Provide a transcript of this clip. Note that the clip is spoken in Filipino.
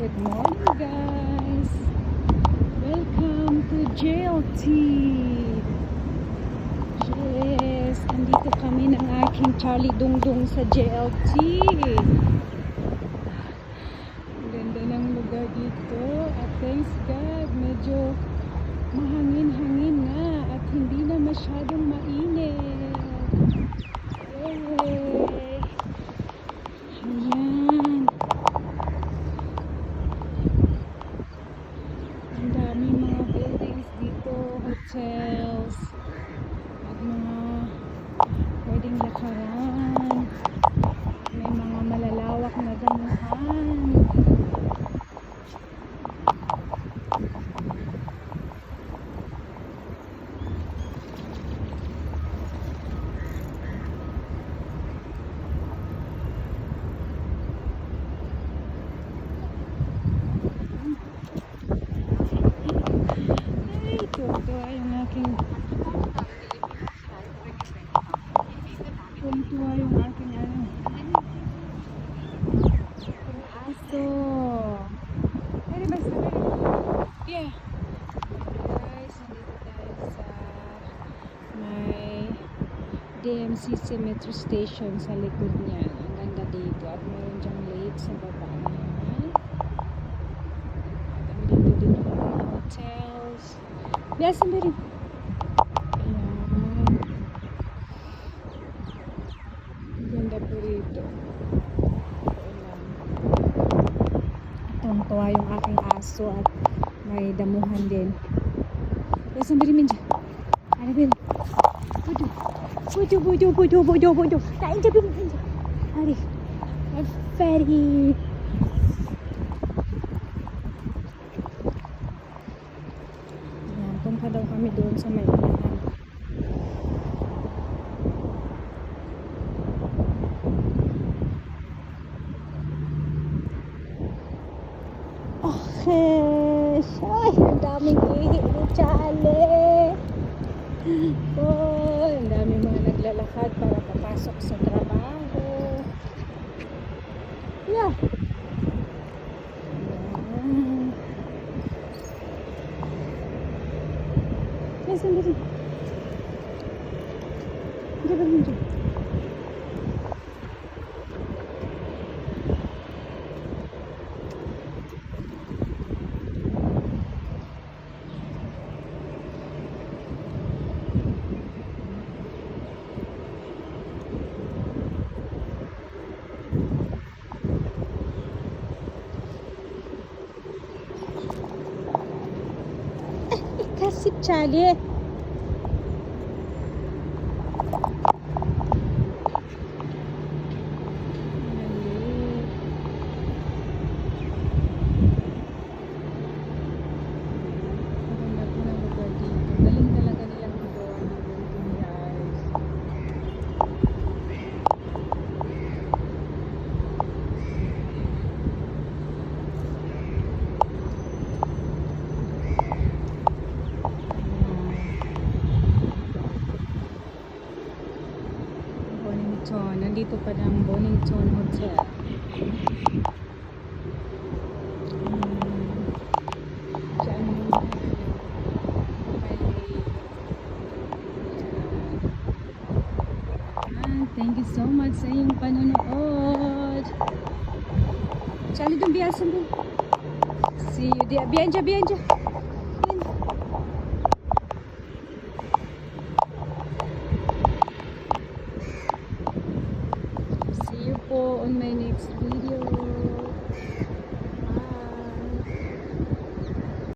Good morning, guys. Welcome to JLT. Yes, andito kami ng aking Charlie Dungdung sa JLT. Ang ganda ng lugar dito. At thanks God, medyo mahangin-hangin nga at hindi na masyadong mainit. Yay! Ayan. Ang daming mga buildings dito, hotels, at mga pwedeng lakaran. May mga malalawak na damuhan. Tuwa yung aking aso. Pwede ba sa yeah. Guys, nandito tayo sa may DMCC Metro Station sa likod niya. Ang ganda dito at meron dyang lake sa baba niya. At andito din yung mga hotels. Yes, sandali. Ayan. Ganda po rito. Tuwang-tuwa yung aking aso at may damuhan din. Yes, sandali minja. Ano din? Budo. Kain dyan po minja. Hari. Ferry. Punta daw kami doon sa may unahan. Okay. Ay, ang daming ihi ni Charlie. Oh, ang daming mga naglalakad para papasok sa trabaho. Yeah. Sandali. Hindi ba hindi? Kasip Charlie. Nandito pa ng Bonington Hotel. Thank you so much sa iyong panonood. Charlie, dun biyasan dun. See you there. Bianja. See you po on my